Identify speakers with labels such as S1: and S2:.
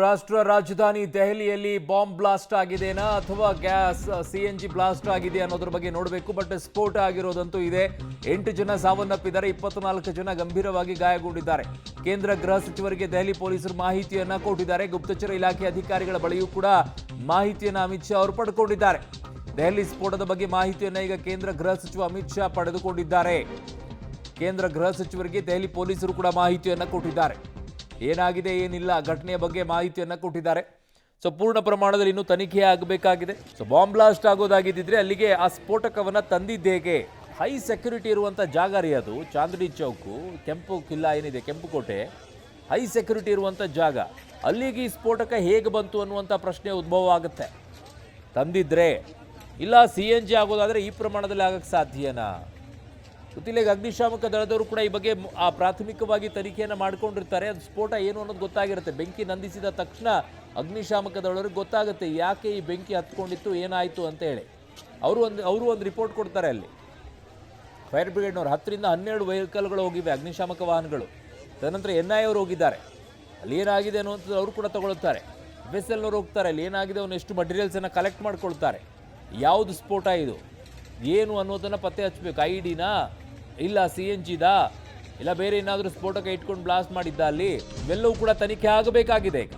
S1: ರಾಷ್ಟ್ರ ರಾಜಧಾನಿ ದೆಹಲಿಯಲ್ಲಿ ಬಾಂಬ್ ಬ್ಲಾಸ್ಟ್ ಆಗಿದೆನಾ ಅಥವಾ ಗ್ಯಾಸ್ ಸಿಎನ್ಜಿ ಬ್ಲಾಸ್ಟ್ ಆಗಿದೆ ಅನ್ನೋದ್ರ ಬಗ್ಗೆ ನೋಡಬೇಕು. ಬಟ್ ಸ್ಫೋಟ ಆಗಿರೋದಂತೂ ಇದೆ. 8 ಜನ ಸಾವನ್ನಪ್ಪಿದ್ದಾರೆ, 24 ಜನ ಗಂಭೀರವಾಗಿ ಗಾಯಗೊಂಡಿದ್ದಾರೆ. ಕೇಂದ್ರ ಗೃಹ ಸಚಿವರಿಗೆ ದೆಹಲಿ ಪೊಲೀಸರು ಮಾಹಿತಿಯನ್ನ ಕೊಟ್ಟಿದ್ದಾರೆ. ಗುಪ್ತಚರ ಇಲಾಖೆ ಅಧಿಕಾರಿಗಳ ಬಳಿಯೂ ಕೂಡ ಮಾಹಿತಿಯನ್ನ ಅಮಿತ್ ಶಾ ಅವರು ಪಡೆದುಕೊಂಡಿದ್ದಾರೆ. ದೆಹಲಿ ಸ್ಫೋಟದ ಬಗ್ಗೆ ಮಾಹಿತಿಯನ್ನ ಈಗ ಕೇಂದ್ರ ಗೃಹ ಸಚಿವ ಅಮಿತ್ ಶಾ ಪಡೆದುಕೊಂಡಿದ್ದಾರೆ. ಕೇಂದ್ರ ಗೃಹ ಸಚಿವರಿಗೆ ದೆಹಲಿ ಪೊಲೀಸರು ಕೂಡ ಮಾಹಿತಿಯನ್ನ ಕೊಟ್ಟಿದ್ದಾರೆ. ಏನಾಗಿದೆ ಏನಿಲ್ಲ ಘಟನೆಯ ಬಗ್ಗೆ ಮಾಹಿತಿಯನ್ನ ಕೊಟ್ಟಿದ್ದಾರೆ. ಸೊ ಪೂರ್ಣ ಪ್ರಮಾಣದಲ್ಲಿ ಇನ್ನೂ ತನಿಖೆ ಆಗಬೇಕಾಗಿದೆ. ಸೊ ಬಾಂಬ್ ಬ್ಲಾಸ್ಟ್ ಆಗೋದಾಗಿದ್ದಿದ್ರೆ ಅಲ್ಲಿಗೆ ಆ ಸ್ಫೋಟಕವನ್ನ ತಂದಿದ್ದೇಗೆ? ಹೈ ಸೆಕ್ಯೂರಿಟಿ ಇರುವಂಥ ಜಾಗ ರೀ ಅದು. ಚಾಂದಿನಿ ಚೌಕು, ಕೆಂಪು ಕಿಲ್ಲ ಏನಿದೆ, ಕೆಂಪು ಕೋಟೆ, ಹೈ ಸೆಕ್ಯೂರಿಟಿ ಇರುವಂಥ ಜಾಗ. ಅಲ್ಲಿಗೆ ಈ ಸ್ಫೋಟಕ ಹೇಗೆ ಬಂತು ಅನ್ನುವಂಥ ಪ್ರಶ್ನೆ ಉದ್ಭವ ಆಗುತ್ತೆ. ತಂದಿದ್ರೆ ಇಲ್ಲ CNG ಆಗೋದಾದರೆ ಈ ಪ್ರಮಾಣದಲ್ಲಿ ಆಗಕ್ಕೆ ಸಾಧ್ಯನಾ? ಗೊತ್ತಿಲ್ಲ. ಈಗ ಅಗ್ನಿಶಾಮಕ ದಳದವರು ಕೂಡ ಈ ಬಗ್ಗೆ ಪ್ರಾಥಮಿಕವಾಗಿ ತನಿಖೆಯನ್ನು ಮಾಡ್ಕೊಂಡಿರ್ತಾರೆ. ಅದು ಸ್ಫೋಟ ಏನು ಅನ್ನೋದು ಗೊತ್ತಾಗಿರುತ್ತೆ. ಬೆಂಕಿ ನಂದಿಸಿದ ತಕ್ಷಣ ಅಗ್ನಿಶಾಮಕ ದಳದವ್ರಿಗೆ ಗೊತ್ತಾಗುತ್ತೆ ಯಾಕೆ ಈ ಬೆಂಕಿ ಹತ್ಕೊಂಡಿತ್ತು, ಏನಾಯಿತು ಅಂತ ಹೇಳಿ. ಅವರು ಒಂದು ರಿಪೋರ್ಟ್ ಕೊಡ್ತಾರೆ. ಅಲ್ಲಿ ಫೈರ್ ಬ್ರಿಗೇಡ್ನವ್ರು 10ರಿಂದ 12 ವೆಹಿಕಲ್ಗಳು ಹೋಗಿವೆ, ಅಗ್ನಿಶಾಮಕ ವಾಹನಗಳು. ತದನಂತರ NI ಅವರು ಹೋಗಿದ್ದಾರೆ. ಅಲ್ಲಿ ಏನಾಗಿದೆ ಅನ್ನುವಂಥದ್ದು ಅವರು ಕೂಡ ತಗೊಳ್ತಾರೆ. FSLನವ್ರು ಹೋಗ್ತಾರೆ. ಅಲ್ಲಿ ಏನಾಗಿದೆ ಅವನು ಎಷ್ಟು ಮಟೀರಿಯಲ್ಸನ್ನು ಕಲೆಕ್ಟ್ ಮಾಡ್ಕೊಳ್ತಾರೆ. ಯಾವುದು ಸ್ಫೋಟ ಇದು ಏನು ಅನ್ನೋದನ್ನು ಪತ್ತೆ ಹಚ್ಚಬೇಕು. IDನಾ ಇಲ್ಲ CNGದಾ ಇಲ್ಲ ಬೇರೆ ಏನಾದರೂ ಸ್ಫೋಟಕ ಇಟ್ಕೊಂಡು ಬ್ಲಾಸ್ಟ್ ಮಾಡಿದ್ದ ಅಲ್ಲಿ, ಇವೆಲ್ಲವೂ ಕೂಡ ತನಿಖೆ ಆಗಬೇಕಾಗಿದೆ ಈಗ.